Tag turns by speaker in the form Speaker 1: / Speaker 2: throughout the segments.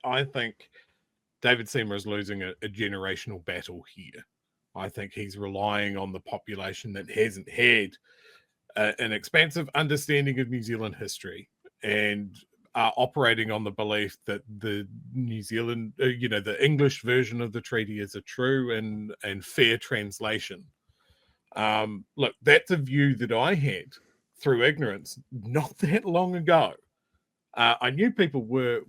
Speaker 1: I think David Seymour is losing a generational battle here. I think he's relying on the population that hasn't had an expansive understanding of New Zealand history and are operating on the belief that the New Zealand, the English version of the treaty is a true and fair translation. Look, that's a view that I had through ignorance not that long ago. I knew people were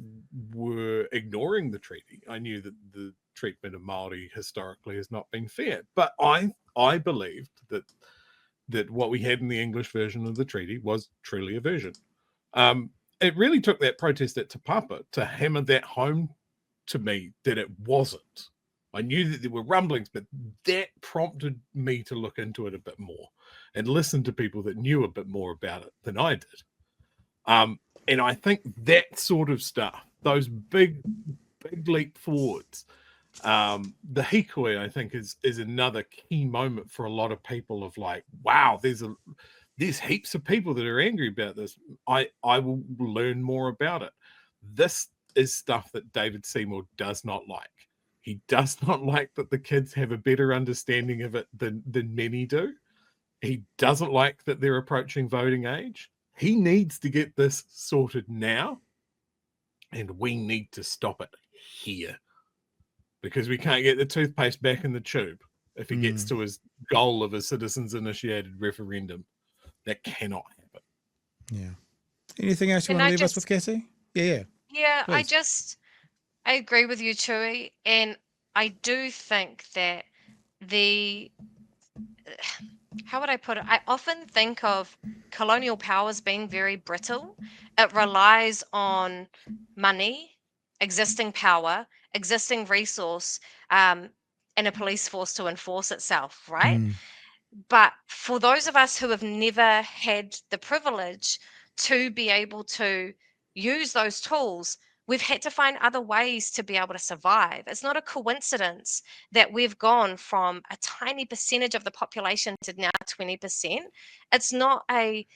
Speaker 1: ignoring the treaty. I knew that the treatment of Māori historically has not been fair, but I believed that what we had in the English version of the treaty was truly a version. It really took that protest at Te Papa to hammer that home to me that it wasn't. I knew that there were rumblings, but that prompted me to look into it a bit more and listen to people that knew a bit more about it than I did. And I think that sort of stuff, those big leap forwards, the hikoi, I think, is another key moment for a lot of people of like, wow, there's heaps of people that are angry about this. I will learn more about it. This is stuff that David Seymour does not like. He does not like that the kids have a better understanding of it than many do. He doesn't like that they're approaching voting age. He needs to get this sorted now, and we need to stop it here, because we can't get the toothpaste back in the tube if he gets to his goal of a citizens-initiated referendum. That cannot happen.
Speaker 2: Yeah. Anything else you want to leave us with, Kassie? Yeah.
Speaker 3: Yeah, I agree with you, Chewie, and I do think that how would I put it? I often think of colonial powers being very brittle. It relies on money, existing power, existing resource, and a police force to enforce itself, right? But for those of us who have never had the privilege to be able to use those tools, we've had to find other ways to be able to survive. It's not a coincidence that we've gone from a tiny percentage of the population to now 20%. It's not a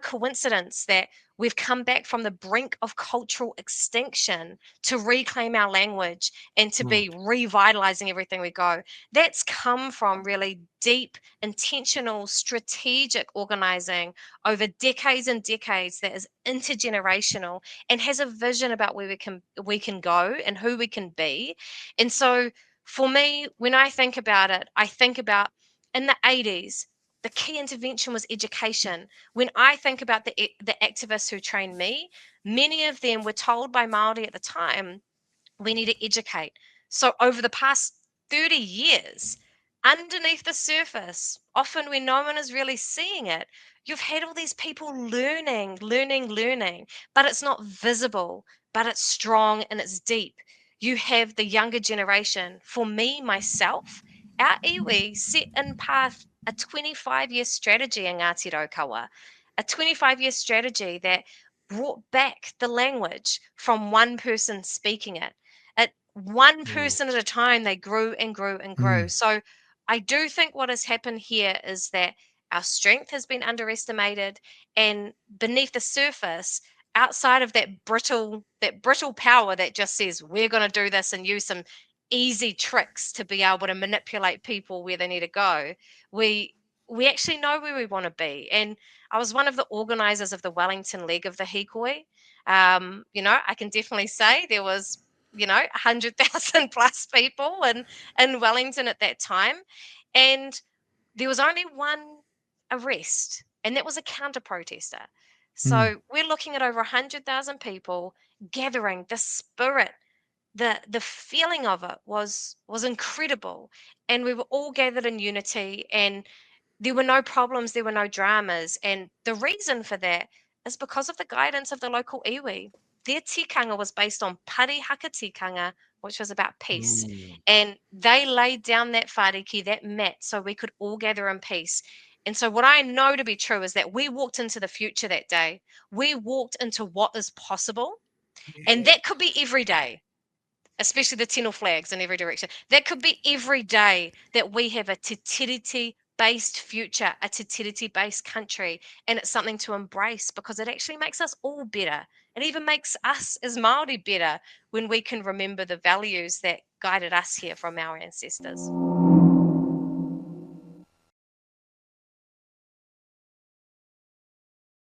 Speaker 3: coincidence that we've come back from the brink of cultural extinction to reclaim our language and to be revitalizing everything we go. That's come from really deep, intentional, strategic organizing over decades and decades that is intergenerational and has a vision about where we can go and who we can be. And so for me, when I think about it, I think about in the 80s, the key intervention was education. When I think about the activists who trained me, many of them were told by Māori at the time, we need to educate. So over the past 30 years, underneath the surface, often when no one is really seeing it, you've had all these people learning, but it's not visible, but it's strong and it's deep. You have the younger generation. For me, myself, our iwi set in path a 25-year strategy in Aotearoa, a 25-year strategy that brought back the language from one person speaking it. At one person at a time, they grew and grew and grew. So I do think what has happened here is that our strength has been underestimated, and beneath the surface, outside of that brittle power that just says we're going to do this and use some easy tricks to be able to manipulate people where they need to go, we actually know where we want to be. And I was one of the organizers of the Wellington leg of the hikoi. I can definitely say there was 100,000 plus people in Wellington at that time, and there was only one arrest, and that was a counter protester. So we're looking at over 100,000 people gathering. The spirit, the feeling of it was incredible, and we were all gathered in unity, and there were no problems, there were no dramas. And the reason for that is because of the guidance of the local iwi. Their tikanga was based on pari haka tikanga, which was about peace. And they laid down that whāriki, that mat, so we could all gather in peace. And so what I know to be true is that we walked into the future that day. We walked into what is possible. And that could be every day, especially the tino flags in every direction. That could be every day that we have a te tiriti-based future, a te tiriti-based country, and it's something to embrace because it actually makes us all better It even makes us as Māori better when we can remember the values that guided us here from our ancestors.